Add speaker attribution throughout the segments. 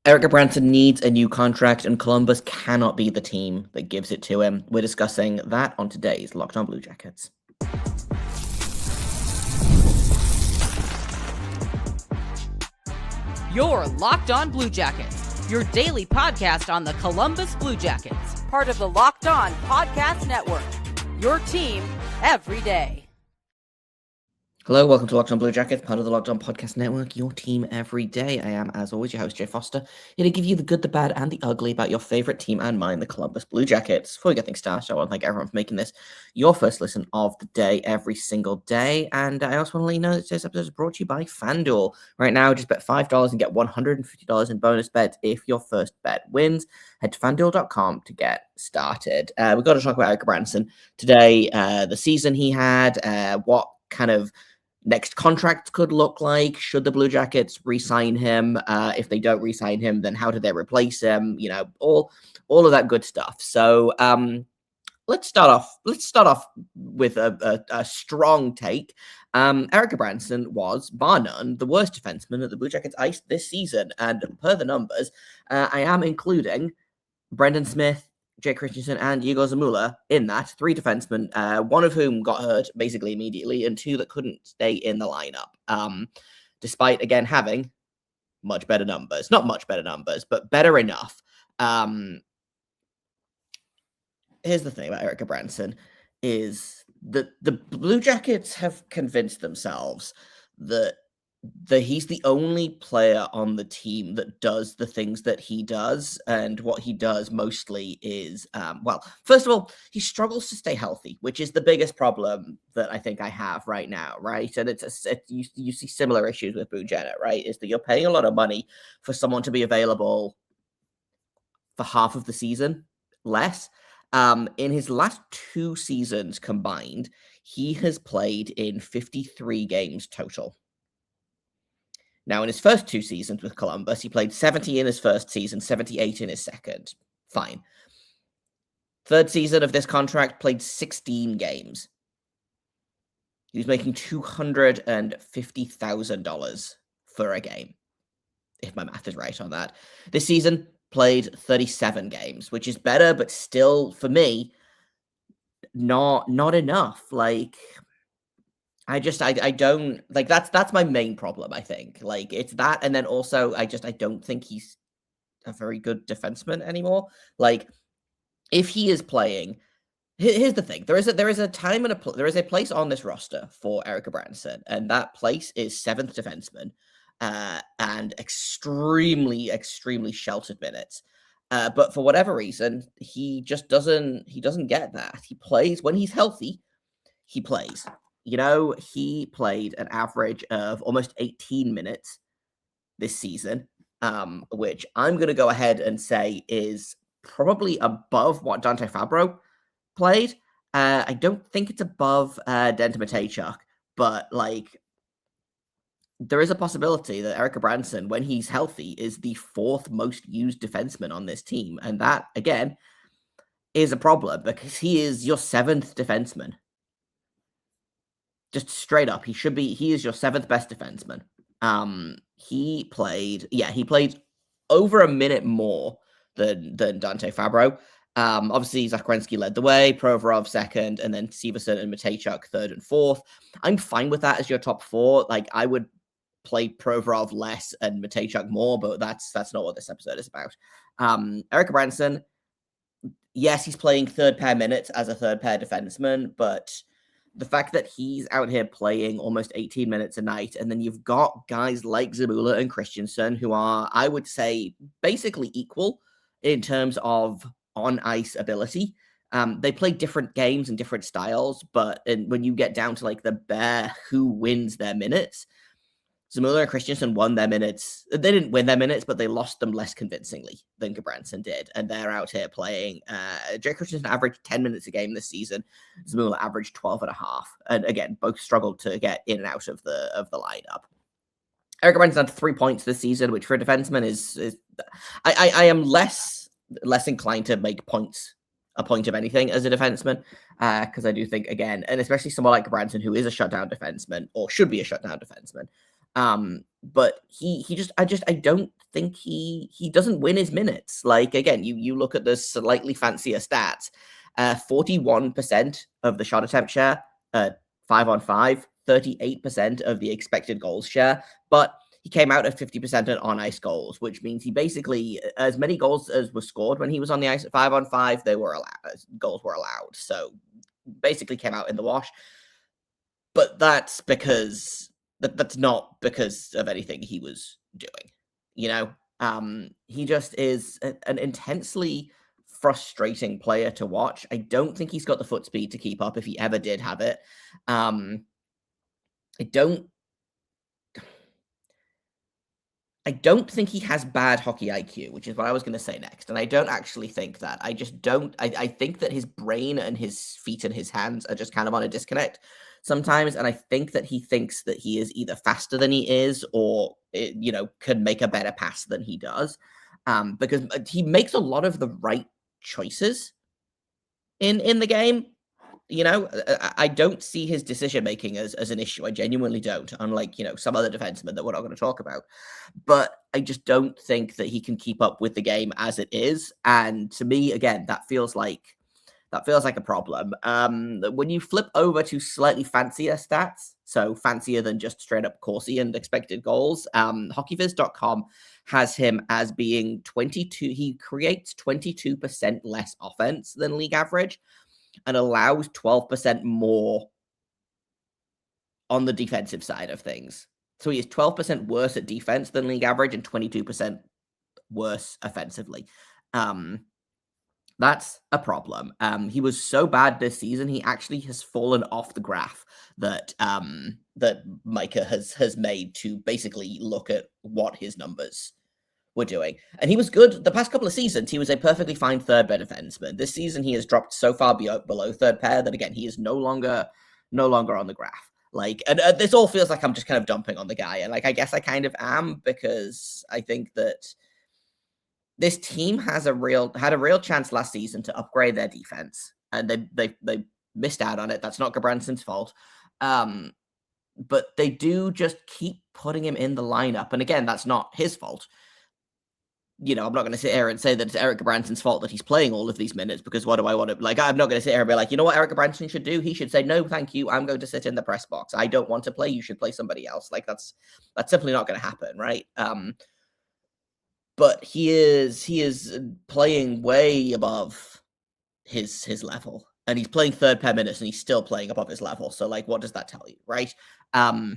Speaker 1: Erik Gudbranson needs a new contract, and Columbus cannot be the team that gives it to him. We're discussing that on today's Locked On Blue Jackets.
Speaker 2: You're Locked On Blue Jackets, your daily podcast on the Columbus Blue Jackets, part of the Locked On Podcast Network, your team every day.
Speaker 1: Hello, welcome to Locked On Blue Jackets, part of the Locked On Podcast Network, your team every day. I am, as always, your host, Jay Foster, here to give you the good, the bad, and the ugly about your favorite team and mine, the Columbus Blue Jackets. Before we get things started, I want to thank everyone for making this your first listen of the day every single day. And I also want to let you know that today's episode is brought to you by FanDuel. Right now, just bet $5 and get $150 in bonus bets if your first bet wins. Head to FanDuel.com to get started. We've got to talk about Erik Gudbranson today, the season he had, what kind of next contract could look like. Should the Blue Jackets re-sign him? If they don't re-sign him, then how do they replace him? You know, all of that good stuff. So let's start off with a strong take. Erik Gudbranson was, bar none, the worst defenseman that the Blue Jackets iced this season. And per the numbers, I am including Brendan Smith, Jake Christensen, and Igor Zamula in that. Three defensemen, one of whom got hurt basically immediately, and two that couldn't stay in the lineup, despite, again, having much better numbers. Not much better numbers, but better enough. Here's the thing about Erik Gudbranson is that the Blue Jackets have convinced themselves that he's the only player on the team that does the things that he does, and what he does mostly is, first of all, he struggles to stay healthy, which is the biggest problem that I think I have right now, right? And you see similar issues with Blue Jenner, right? Is that you're paying a lot of money for someone to be available for half of the season, less. In his last two seasons combined, he has played in 53 games total. Now, in his first two seasons with Columbus, he played 70 in his first season, 78 in his second. Fine. Third season of this contract, played 16 games. He was making $250,000 for a game, if my math is right on that. This season, played 37 games, which is better, but still, for me, not enough. Like, I don't like that's my main problem. I think like it's that, and then also I don't think he's a very good defenseman anymore. Like if he is playing, here's the thing: there is a time and there is a place on this roster for Erik Gudbranson, and that place is seventh defenseman, and extremely sheltered minutes. But for whatever reason, he just doesn't get that. He plays when he's healthy. He plays. You know, he played an average of almost 18 minutes this season, which I'm going to go ahead and say is probably above what Dante Fabro played. I don't think it's above Denton Matejchuk, but like there is a possibility that Erik Gudbranson, when he's healthy, is the fourth most used defenseman on this team. And that, again, is a problem because he is your seventh defenseman. Just straight up, he is your seventh best defenseman. He played over a minute more than Dante Fabro. Obviously, Zach Werenski led the way, Provorov second, and then Severson and Matejchuk third and fourth. I'm fine with that as your top four. Like, I would play Provorov less and Matejchuk more, but that's not what this episode is about. Erik Gudbranson, yes, he's playing third pair minutes as a third pair defenseman, but the fact that he's out here playing almost 18 minutes a night, and then you've got guys like Zamula and Christensen who are, I would say, basically equal in terms of on-ice ability. They play different games and different styles, but when you get down to like the bare who wins their minutes, Zamula and Christensen won their minutes. They didn't win their minutes, but they lost them less convincingly than Gudbranson did. And they're out here playing. Jake Christensen averaged 10 minutes a game this season. Zamula averaged 12 and a half. And again, both struggled to get in and out of the lineup. Erik Gudbranson had 3 points this season, which for a defenseman is I am less inclined to make points a point of anything as a defenseman, because I do think, again, and especially someone like Gudbranson, who is a shutdown defenseman, or should be a shutdown defenseman, But I don't think he doesn't win his minutes. Like, again, you look at the slightly fancier stats. 41% of the shot attempt share, 5-on-5, 38% of the expected goals share, but he came out at 50% on ice goals, which means he basically, as many goals as were scored when he was on the ice at 5-on-5, they were allowed, goals were allowed. So basically came out in the wash. But that's because that's not because of anything he was doing. You know, he just is an intensely frustrating player to watch. I don't think he's got the foot speed to keep up if he ever did have it. I don't think he has bad hockey IQ, which is what I was going to say next. And I don't actually think that. I just don't. I think that his brain and his feet and his hands are just kind of on a disconnect sometimes. And I think that he thinks that he is either faster than he is or, can make a better pass than he does. Because he makes a lot of the right choices in the game. I don't see his decision making as an issue. I genuinely don't, unlike, some other defensemen that we're not going to talk about. But I just don't think that he can keep up with the game as it is. And to me, again, that feels like a problem. When you flip over to slightly fancier stats, so fancier than just straight up Corsi and expected goals, hockeyviz.com has him as being 22. He creates 22% less offense than league average and allows 12% more on the defensive side of things. So he is 12% worse at defense than league average and 22% worse offensively. That's a problem. He was so bad this season, he actually has fallen off the graph that Micah has made to basically look at what his numbers were doing. And he was good the past couple of seasons. He was a perfectly fine third pair defenseman. This season, he has dropped so far below third pair that, again, he is no longer on the graph. Like, and this all feels like I'm just kind of dumping on the guy. And, like, I guess I kind of am, because I think that this team had a real chance last season to upgrade their defense, and they missed out on it. That's not Gudbranson's fault. But they do just keep putting him in the lineup. And again, that's not his fault. I'm not going to sit here and say that it's Erik Gudbranson's fault that he's playing all of these minutes, because what do I want to, like, I'm not going to sit here and be like, you know what Erik Gudbranson should do? He should say, no, thank you. I'm going to sit in the press box. I don't want to play. You should play somebody else. Like, that's simply not going to happen. Right. But he is playing way above his level, and he's playing third pair minutes and he's still playing above his level. So, like, what does that tell you? Right. The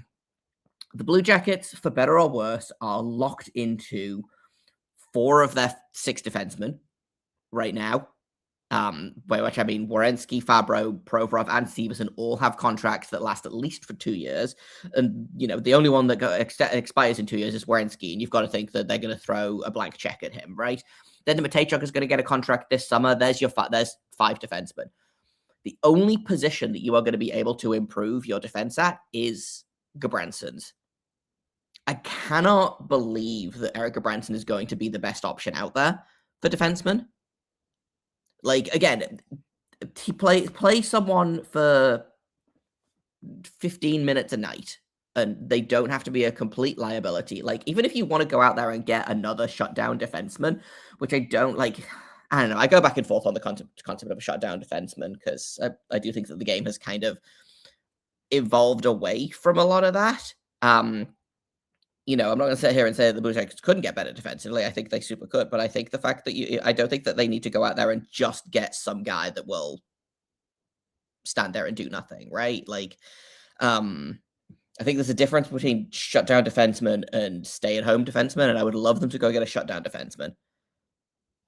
Speaker 1: Blue Jackets, for better or worse, are locked into 4 of their 6 defensemen right now, by which I mean Werenski, Fabro, Provorov, and Severson all have contracts that last at least for 2 years. And, the only one that expires in 2 years is Werenski, and you've got to think that they're going to throw a blank check at him, right? Then the Matejchuk is going to get a contract this summer. There's 5 defensemen. The only position that you are going to be able to improve your defense at is Gudbranson's. I cannot believe that Erik Gudbranson is going to be the best option out there for defensemen. Like, again, he play someone for 15 minutes a night, and they don't have to be a complete liability. Like, even if you want to go out there and get another shutdown defenseman, which I don't like, I don't know. I go back and forth on the concept of a shutdown defenseman, because I do think that the game has kind of evolved away from a lot of that. I'm not going to sit here and say that the Blue Jackets couldn't get better defensively. I think they super could, but I think the fact that I don't think that they need to go out there and just get some guy that will stand there and do nothing, right? Like, I think there's a difference between shutdown defenseman and stay-at-home defenseman, and I would love them to go get a shutdown defenseman.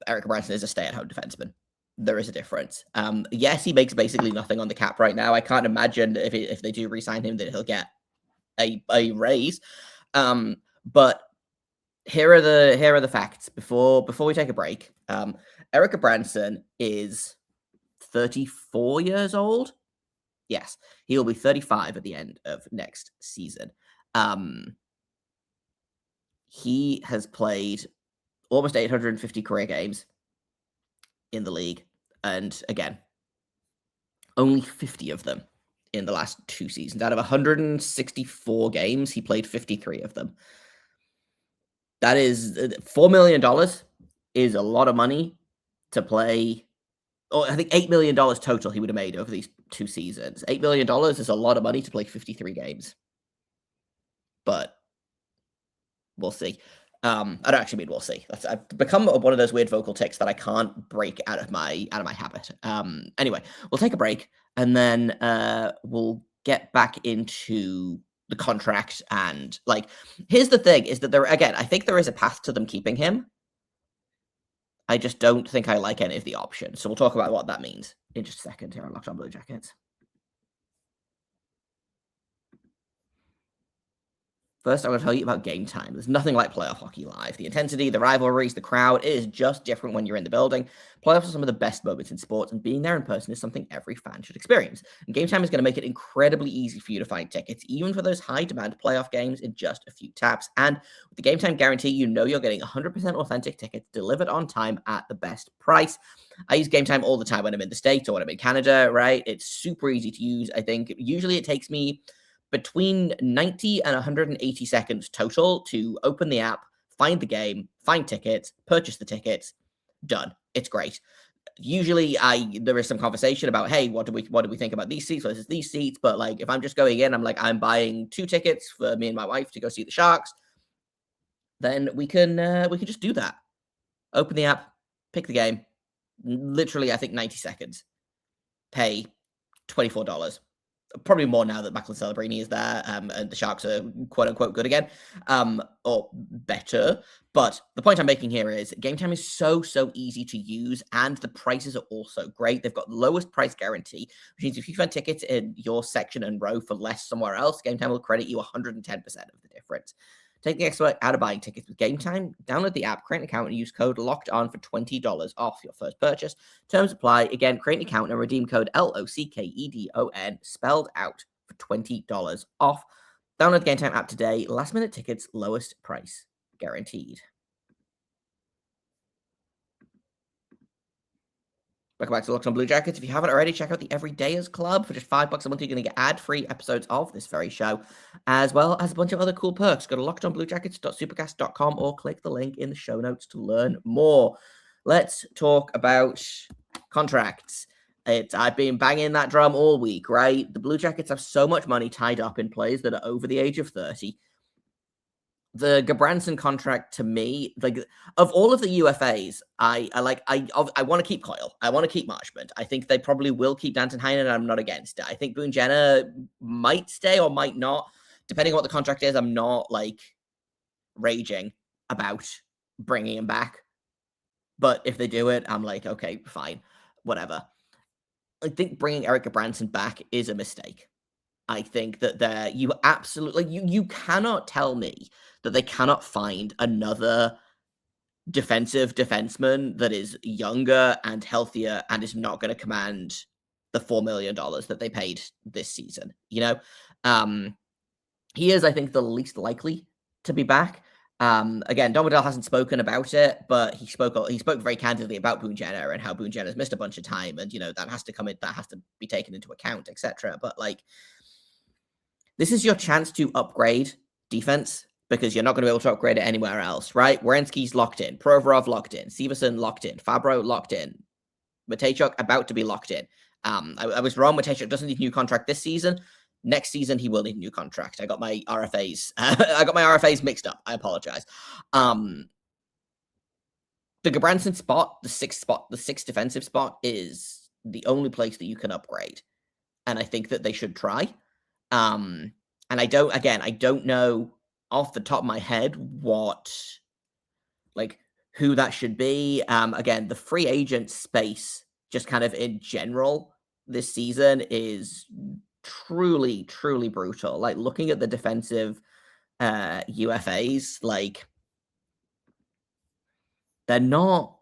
Speaker 1: Erik Gudbranson is a stay-at-home defenseman. There is a difference. Yes, he makes basically nothing on the cap right now. I can't imagine if they do re-sign him that he'll get a raise. But here are the facts before we take a break. Erik Gudbranson is 34 years old. Yes, he will be 35 at the end of next season. He has played almost 850 career games in the league, and again, only 50 of them in the last 2 seasons. Out of 164 games, he played 53 of them. That is $4 million is a lot of money to play. I think $8 million total he would have made over these 2 seasons. $8 million is a lot of money to play 53 games. But we'll see. I don't actually mean we'll see. I've become one of those weird vocal tics that I can't break out of my habit. Anyway, we'll take a break and then we'll get back into the contract. And here's the thing: is that I think there is a path to them keeping him. I just don't think I like any of the options. So we'll talk about what that means in just a second here on Locked On Blue Jackets. First, I'm going to tell you about game time. There's nothing like playoff hockey live. The intensity, the rivalries, the crowd, it is just different when you're in the building. Playoffs are some of the best moments in sports, and being there in person is something every fan should experience. And game time is going to make it incredibly easy for you to find tickets, even for those high-demand playoff games in just a few taps. And with the game time guarantee, you know you're getting 100% authentic tickets delivered on time at the best price. I use game time all the time when I'm in the States or when I'm in Canada, right? It's super easy to use. I think usually it takes me between 90 and 180 seconds total to open the app, find the game, find tickets, purchase the tickets, done. It's great. Usually there is some conversation about, hey, what do we think about these seats versus these seats? But if I'm just going in, I'm buying 2 tickets for me and my wife to go see the Sharks, then we can just do that. Open the app, pick the game. Literally, I think 90 seconds. Pay $24. Probably more now that Macklin Celebrini is there, and the Sharks are quote-unquote good again, or better. But the point I'm making here is game time is so easy to use, and the prices are also great. They've got lowest price guarantee, which means if you find tickets in your section and row for less somewhere else, game time will credit you 110% of the difference. Take the extra out of buying tickets with Game Time. Download the app, create an account, and use code LOCKEDON for $20 off your first purchase. Terms apply. Again, create an account and redeem code LOCKEDON spelled out for $20 off. Download the Game Time app today. Last minute tickets, lowest price guaranteed. Welcome back to Locked On Blue Jackets. If you haven't already, check out the Everydayers Club. For just $5 a month, you're going to get ad-free episodes of this very show, as well as a bunch of other cool perks. Go to lockedonbluejackets.supercast.com or click the link in the show notes to learn more. Let's talk about contracts. I've been banging that drum all week, right? The Blue Jackets have so much money tied up in players that are over the age of 30. The Gudbranson contract, to me, of all of the UFAs, I want to keep Coyle. I want to keep Marchment. I think they probably will keep Danton Heinen, and I'm not against it. I think Boone Jenner might stay or might not, depending on what the contract is. I'm not raging about bringing him back, but if they do it, I'm okay, fine, whatever. I think bringing Erik Gudbranson back is a mistake. I think that you absolutely, you cannot tell me that they cannot find another defensive defenseman that is younger and healthier and is not going to command the $4 million that they paid this season. He is, I think, the least likely to be back. Again, Don Waddell hasn't spoken about it, but he spoke very candidly about Boone Jenner and how Boone Jenner's missed a bunch of time, and that has to come in, that has to be taken into account, etc. But this is your chance to upgrade defense, because you're not going to be able to upgrade it anywhere else, right? Werenski's locked in. Provorov locked in. Severson locked in. Fabro locked in. Matejchuk about to be locked in. I was wrong. Matejchuk doesn't need a new contract this season. Next season, he will need a new contract. I got my RFAs mixed up. I apologize. The Gudbranson spot, the sixth defensive spot, is the only place that you can upgrade. And I think that they should try. And I don't know off the top of my head who that should be. Again, the free agent space, just kind of in general this season, is truly brutal. Looking at the defensive UFAs, they're not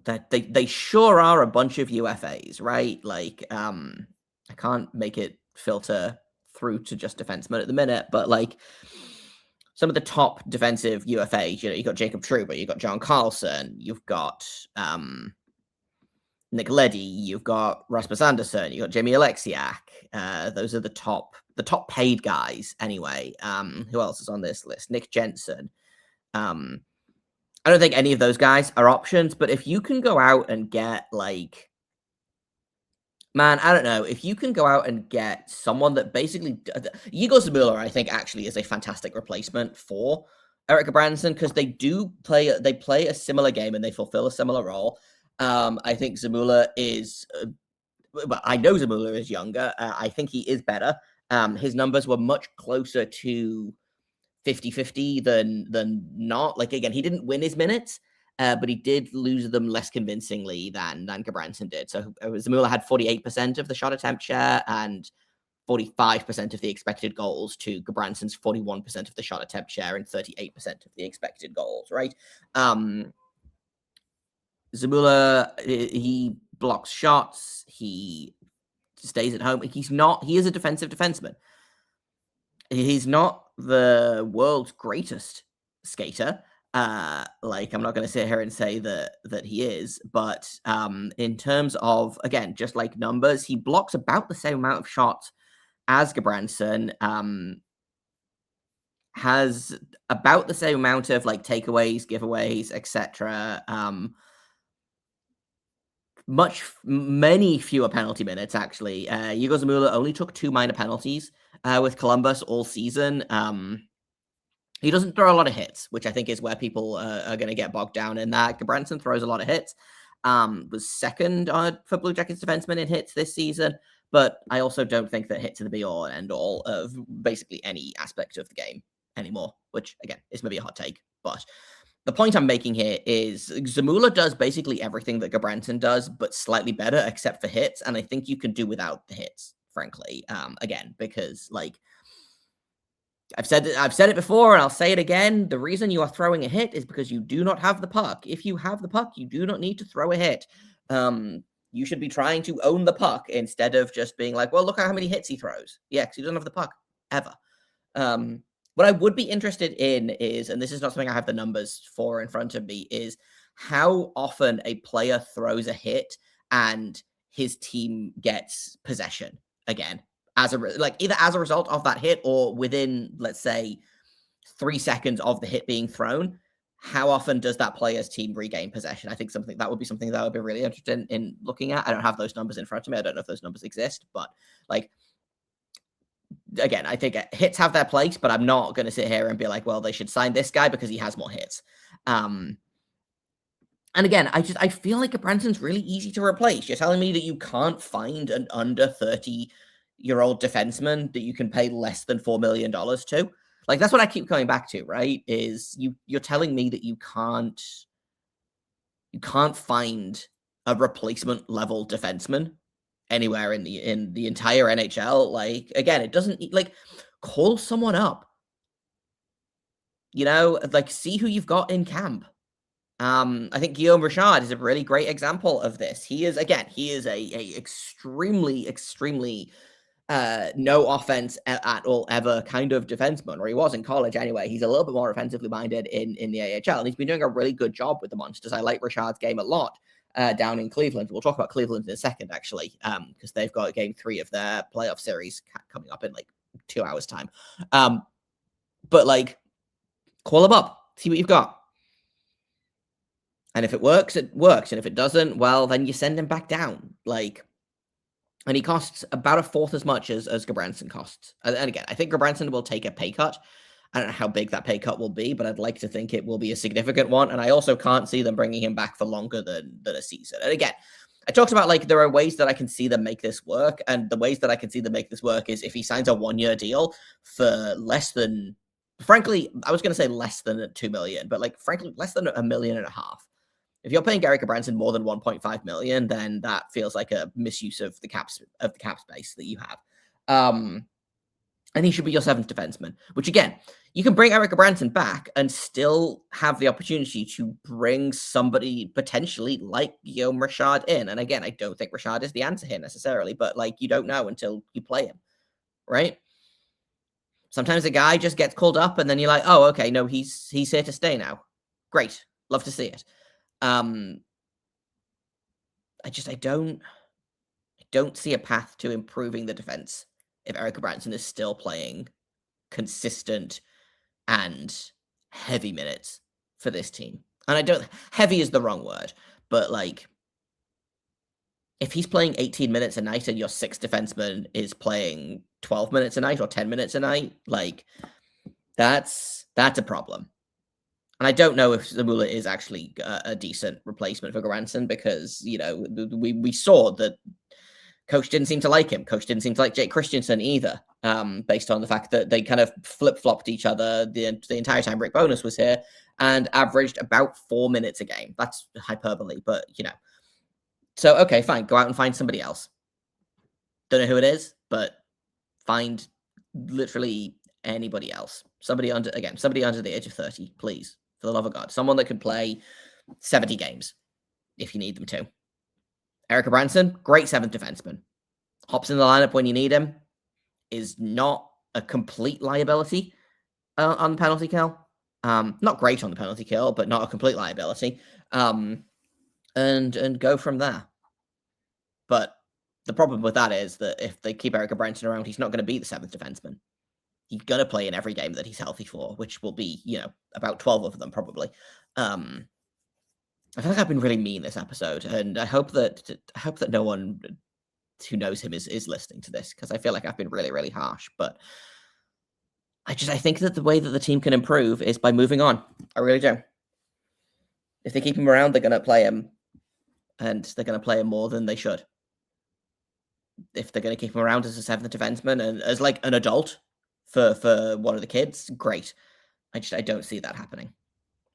Speaker 1: that they sure are a bunch of UFAs, right? I can't make it filter through to just defensemen at the minute, but some of the top defensive UFAs, you got Jacob Trouba, you got John Carlson, you've got Nick Leddy, you've got Rasmus Andersson, you've got Jamie Alexiak. Those are the top paid guys anyway. Who else is on this list? Nick Jensen. I don't think any of those guys are options, but if you can go out and get like, man, I don't know, if you can go out and get someone that basically, Igor Zamula, I think actually is a fantastic replacement for Erik Gudbranson because they play a similar game and they fulfill a similar role. I think Zamula is, well, I know Zamula is younger. I think he is better. His numbers were much closer to 50-50 than not. Like, again, he didn't win his minutes, but he did lose them less convincingly than Gudbranson did. So Zamula had 48% of the shot attempt share and 45% of the expected goals to Gudbranson's 41% of the shot attempt share and 38% of the expected goals, right? Zamula, he blocks shots. He stays at home. He is a defensive defenseman. He's not the world's greatest skater. Like, I'm not going to sit here and say that he is, but in terms of, again, just like numbers, he blocks about the same amount of shots as Gudbranson, has about the same amount of like takeaways, giveaways, etc. Many fewer penalty minutes, actually. Igor Zamula only took 2 minor penalties with Columbus all season. He doesn't throw a lot of hits, which I think is where people are going to get bogged down in that. Gudbranson throws a lot of hits. Was second for Blue Jackets defensemen in hits this season, but I also don't think that hits are the be-all and end-all of basically any aspect of the game anymore, which, again, is maybe a hot take, but the point I'm making here is Zamula does basically everything that Gudbranson does, but slightly better, except for hits. And I think you can do without the hits, frankly. Again, because like I've said it before, and I'll say it again. The reason you are throwing a hit is because you do not have the puck. If you have the puck, you do not need to throw a hit. You should be trying to own the puck instead of just being like, well, look at how many hits he throws. Yeah, because he doesn't have the puck ever. What I would be interested in is, and this is not something I have the numbers for in front of me, is how often a player throws a hit and his team gets possession again, either as a result of that hit or within, let's say, 3 seconds of the hit being thrown. How often does that player's team regain possession? I think that would be something that I would be really interested in looking at. I don't have those numbers in front of me. I don't know if those numbers exist, but like, again, I think hits have their place, but I'm not going to sit here and be like, well, they should sign this guy because he has more hits. And again, I feel like Gudbranson's really easy to replace. You're telling me that you can't find an under 30-year-old defenseman that you can pay less than $4 million to? Like, that's what I keep coming back to, right? Is you're telling me that you can't find a replacement level defenseman anywhere in the entire NHL. Like, again, it doesn't, like, call someone up, like, see who you've got in camp. I think Guillaume Richard is a really great example of this. He is a extremely no offense at all ever kind of defenseman, or he was in college anyway. He's a little bit more offensively minded in the AHL, and he's been doing a really good job with the Monsters. I like Richard's game a lot. Down in Cleveland. We'll talk about Cleveland in a second, actually, because they've got game 3 of their playoff series coming up in like 2 hours' time. But like, call them up, see what you've got. And if it works, it works. And if it doesn't, well, then you send him back down. Like, and he costs about a fourth as much as Gudbranson costs. And again, I think Gudbranson will take a pay cut. I don't know how big that pay cut will be, but I'd like to think it will be a significant one. And I also can't see them bringing him back for longer than a season. And again, I talked about, like, there are ways that I can see them make this work. And the ways that I can see them make this work is if he signs a 1-year deal for less than, frankly, I was going to say less than $2 million, but like, frankly, less than $1.5 million. If you're paying Erik Gudbranson more than $1.5 million, then that feels like a misuse of the cap space that you have. And he should be your 7th defenseman, which, again, you can bring Erik Gudbranson back and still have the opportunity to bring somebody potentially like Guillaume Richard in. And again, I don't think Richard is the answer here necessarily, but like, you don't know until you play him, right? Sometimes a guy just gets called up and then you're like, oh, okay, no, he's here to stay now. Great. Love to see it. And don't see a path to improving the defense if Erik Gudbranson is still playing consistent and heavy minutes for this team. And heavy is the wrong word, but like, if he's playing 18 minutes a night and your sixth defenseman is playing 12 minutes a night or 10 minutes a night, like, that's a problem. And I don't know if Zamula is actually a decent replacement for Gudbranson because, we saw that coach didn't seem to like him. Coach didn't seem to like Jake Christensen either, based on the fact that they kind of flip-flopped each other the entire time Rick Bowness was here and averaged about 4 minutes a game. That's hyperbole, but, So, okay, fine. Go out and find somebody else. Don't know who it is, but find literally anybody else. Somebody under the age of 30, please. For the love of God. Someone that can play 70 games if you need them to. Erik Gudbranson, great seventh defenseman. Hops in the lineup when you need him. Is not a complete liability on the penalty kill. Not great on the penalty kill, but not a complete liability. And go from there. But the problem with that is that if they keep Erik Gudbranson around, he's not going to be the seventh defenseman. He's going to play in every game that he's healthy for, which will be, about 12 of them probably. I feel like I've been really mean this episode, and I hope that no one who knows him is listening to this, because I feel like I've been really, really harsh. But I think that the way that the team can improve is by moving on. I really do. If they keep him around, they're going to play him, and they're going to play him more than they should. If they're going to keep him around as a seventh defenseman and as like an adult for one of the kids, great. I don't see that happening.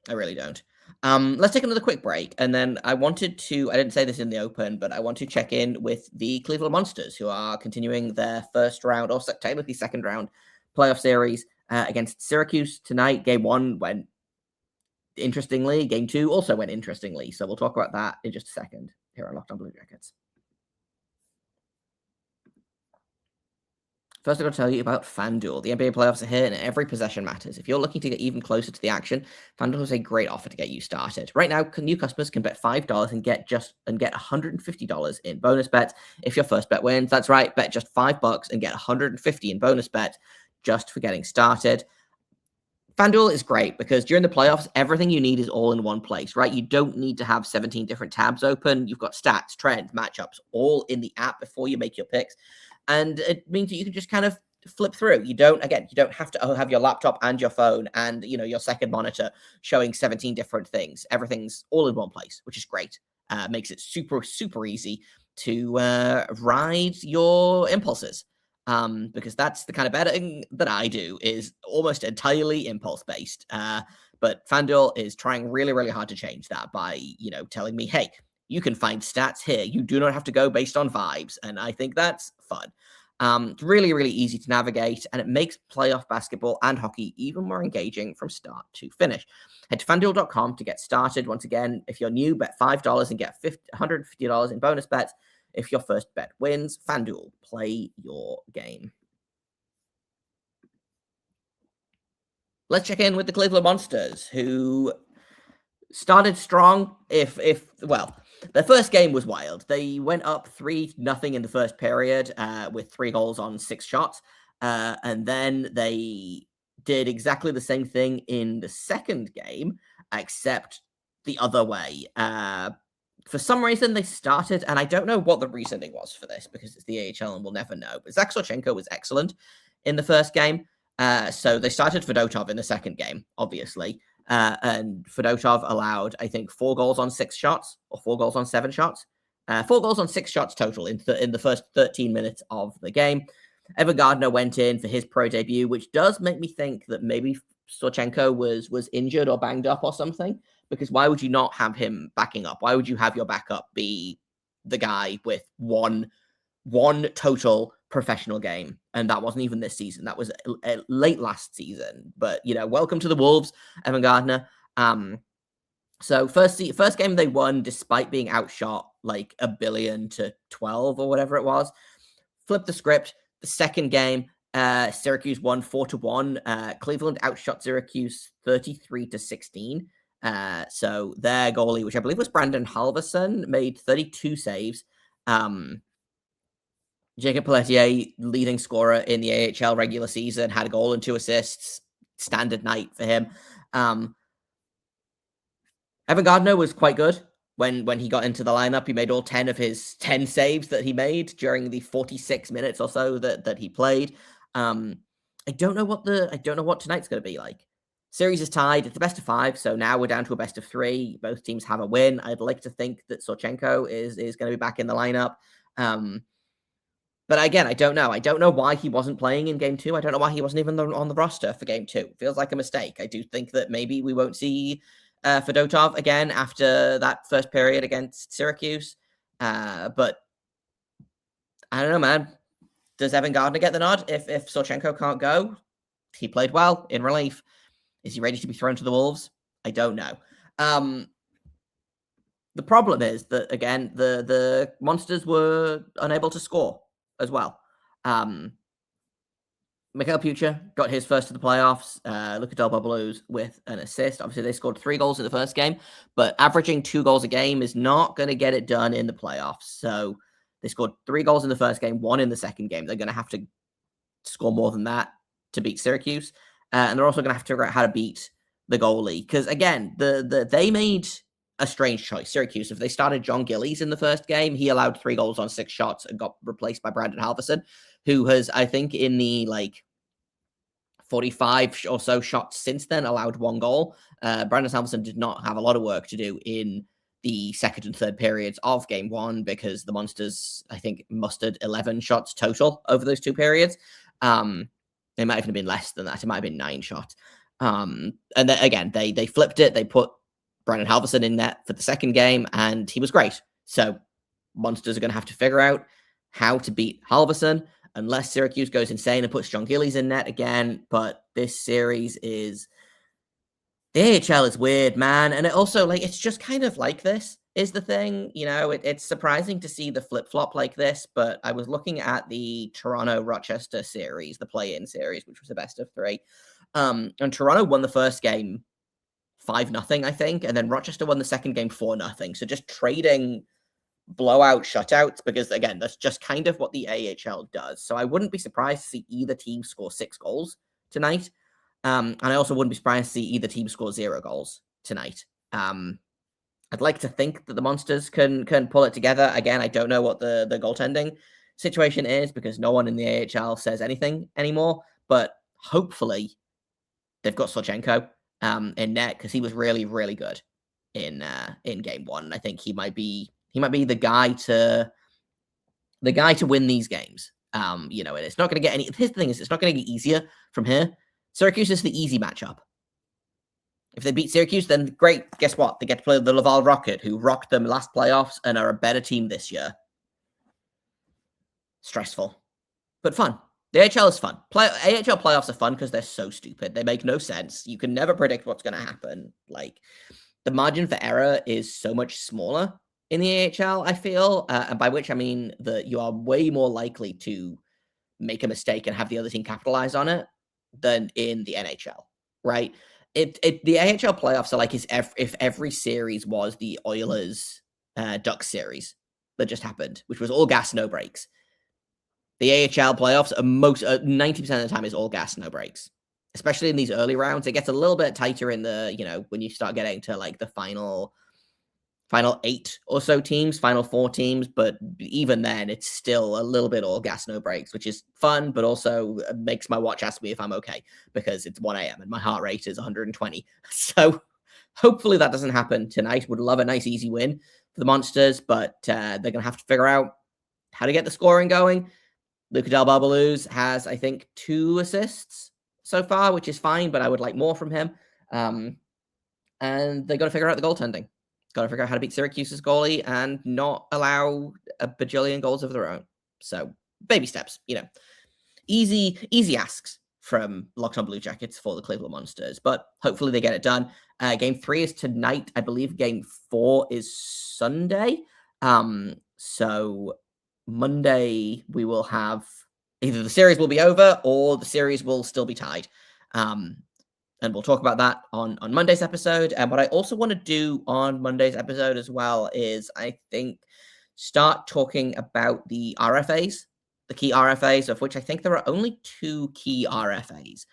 Speaker 1: I really don't. Let's take another quick break, and then I didn't say this in the open, but I want to check in with the Cleveland Monsters, who are continuing their first round, or technically second round, playoff series against Syracuse tonight. Game 1 went interestingly. Game 2 also went interestingly, so we'll talk about that in just a second here on Locked On Blue Jackets. First, I'm going to tell you about FanDuel. The NBA playoffs are here, and every possession matters. If you're looking to get even closer to the action, FanDuel has a great offer to get you started. Right now, new customers can bet $5 and get $150 in bonus bets if your first bet wins. That's right, bet just $5 and get $150 in bonus bets just for getting started. FanDuel is great because during the playoffs, everything you need is all in one place, right? You don't need to have 17 different tabs open. You've got stats, trends, matchups, all in the app before you make your picks. And it means that you can just kind of flip through. You don't have to have your laptop and your phone and, your second monitor showing 17 different things. Everything's all in one place, which is great. Makes it super, super easy to ride your impulses. Because that's the kind of betting that I do is almost entirely impulse based. But FanDuel is trying really, really hard to change that by, telling me, hey, you can find stats here. You do not have to go based on vibes. And I think that's fun. It's really, really easy to navigate, and it makes playoff basketball and hockey even more engaging from start to finish. Head to FanDuel.com to get started. Once again, if you're new, bet $5 and get $150 in bonus bets if your first bet wins. FanDuel, play your game. Let's check in with the Cleveland Monsters, who started strong. Their first game was wild. They went up 3-0 in the first period with 3 goals on 6 shots. And then they did exactly the same thing in the second game, except the other way. For some reason, they started, and I don't know what the reasoning was for this because it's the AHL and we'll never know. But Zach Sawchenko was excellent in the first game. So they started Fedotov in the second game, obviously. And Fedotov allowed, I think, 4 goals on 6 shots or 4 goals on 7 shots. 4 goals on 6 shots total in the first 13 minutes of the game. Evan Gardner went in for his pro debut, which does make me think that maybe Sawchenko was injured or banged up or something. Because why would you not have him backing up? Why would you have your backup be the guy with one total professional game? And that wasn't even this season. That was late last season. But, welcome to the Wolves, Evan Gardner. So first game they won despite being outshot like 1,000,000,000 to 12 or whatever it was. Flip the script. The second game, Syracuse won 4-1. Cleveland outshot Syracuse 33-16. So their goalie, which I believe was Brandon Halverson, made 32 saves. Jacob Pelletier, leading scorer in the AHL regular season, had a goal and 2 assists. Standard night for him. Evan Gardner was quite good when he got into the lineup. He made all 10 of his 10 saves that he made during the 46 minutes or so that he played. I don't know what tonight's going to be like. Series is tied. It's the best of 5, so now we're down to a best of 3. Both teams have a win. I'd like to think that Sorchenko is going to be back in the lineup. But again, I don't know. I don't know why he wasn't playing in Game 2. I don't know why he wasn't even on the roster for Game 2. Feels like a mistake. I do think that maybe we won't see Fedotov again after that first period against Syracuse. But I don't know, man. Does Evan Gardner get the nod if Sorchenko can't go? He played well in relief. Is he ready to be thrown to the Wolves? I don't know. The problem is that, again, the Monsters were unable to score as well. Mikhail Pucha got his first to the playoffs. Luka Delbobelouz with an assist. Obviously, they scored 3 goals in the first game, but averaging 2 goals a game is not going to get it done in the playoffs. So they scored 3 goals in the first game, 1 in the second game. They're going to have to score more than that to beat Syracuse. And they're also going to have to figure out how to beat the goalie. Because, again, they made a strange choice. Syracuse, if they started John Gillies in the first game, he allowed 3 goals on 6 shots and got replaced by Brandon Halverson, who has, I think, in the 45 or so shots since then, allowed 1 goal. Brandon Halverson did not have a lot of work to do in the second and third periods of Game 1 because the Monsters, I think, mustered 11 shots total over those 2 periods. It might even have been less than that. It might have been 9 shots. And then again, they flipped it. They put Brandon Halverson in net for the second game, and he was great. So Monsters are going to have to figure out how to beat Halverson, unless Syracuse goes insane and puts John Gillies in net again. But this series is... The AHL is weird, man. And it also, it's just kind of like this is the thing. It's surprising to see the flip-flop like this, but I was looking at the Toronto-Rochester series, the play-in series, which was a best of 3. And Toronto won the first game 5-0, I think, and then Rochester won the second game 4-0. So just trading blowout shutouts, because again, that's just kind of what the AHL does. So I wouldn't be surprised to see either team score 6 goals tonight. And I also wouldn't be surprised to see either team score 0 goals tonight. I'd like to think that the Monsters can pull it together. Again, I don't know what the goaltending situation is because no one in the AHL says anything anymore. But hopefully they've got Sorchenko in net because he was really, really good in Game 1. And I think he might be the guy to win these games. And it's not going to get any. Here's the thing: is it's not going to get easier from here. Syracuse is the easy matchup. If they beat Syracuse, then great. Guess what? They get to play the Laval Rocket, who rocked them last playoffs and are a better team this year. Stressful, but fun. The AHL is fun. AHL playoffs are fun because they're so stupid. They make no sense. You can never predict what's going to happen. The margin for error is so much smaller in the AHL, I feel, and by which I mean that you are way more likely to make a mistake and have the other team capitalize on it than in the NHL, right? The AHL playoffs are like if every series was the Oilers Ducks series that just happened, which was all gas, no breaks. The AHL playoffs are 90% of the time is all gas, no breaks. Especially in these early rounds, it gets a little bit tighter in the when you start getting to the final 8 or so teams, final 4 teams, but even then, it's still a little bit all gas, no breaks, which is fun, but also makes my watch ask me if I'm okay, because it's 1 a.m. and my heart rate is 120. So hopefully that doesn't happen tonight. Would love a nice, easy win for the Monsters, but they're going to have to figure out how to get the scoring going. Luka Delbobelouz has, I think, 2 assists so far, which is fine, but I would like more from him. And they got to figure out the goaltending. Got to figure out how to beat Syracuse's goalie and not allow a bajillion goals of their own. So baby steps, easy asks from Locked On Blue Jackets for the Cleveland Monsters, but hopefully they get it done. Game 3 is tonight. I believe Game 4 is Sunday. So Monday we will have either the series will be over or the series will still be tied. and we'll talk about that on Monday's episode. And what I also want to do on Monday's episode as well is, I think, start talking about the RFAs, the key RFAs, of which I think there are only 2 key RFAs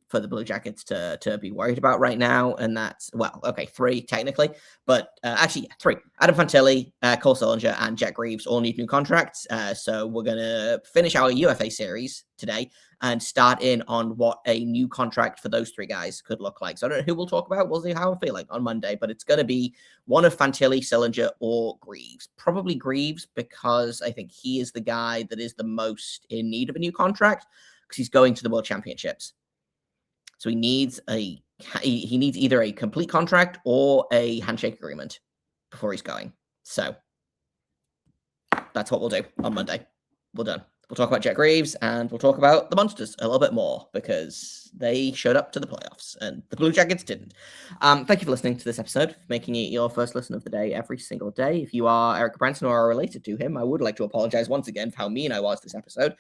Speaker 1: for the Blue Jackets to be worried about right now. And that's, 3 technically, but actually 3. Adam Fantilli, Cole Sillinger, and Jet Greaves all need new contracts. So we're going to finish our UFA series today and start in on what a new contract for those 3 guys could look like. So I don't know who we'll talk about. We'll see how I'm feeling on Monday, but it's going to be one of Fantilli, Sillinger, or Greaves. Probably Greaves, because I think he is the guy that is the most in need of a new contract, because he's going to the World Championships. So he needs either a complete contract or a handshake agreement before he's going. So that's what we'll do on Monday. We're done. We'll talk about Jet Greaves, and we'll talk about the Monsters a little bit more, because they showed up to the playoffs and the Blue Jackets didn't. Thank you for listening to this episode, making it your first listen of the day every single day. If you are Erik Gudbranson or are related to him, I would like to apologize once again for how mean I was this episode.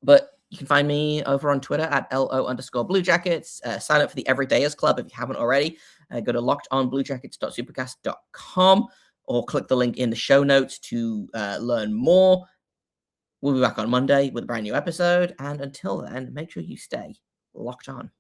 Speaker 1: But you can find me over on Twitter at LO_Blue Jackets. Sign up for the Everydayers Club if you haven't already. Go to lockedonbluejackets.supercast.com or click the link in the show notes to learn more. We'll be back on Monday with a brand new episode. And until then, make sure you stay locked on.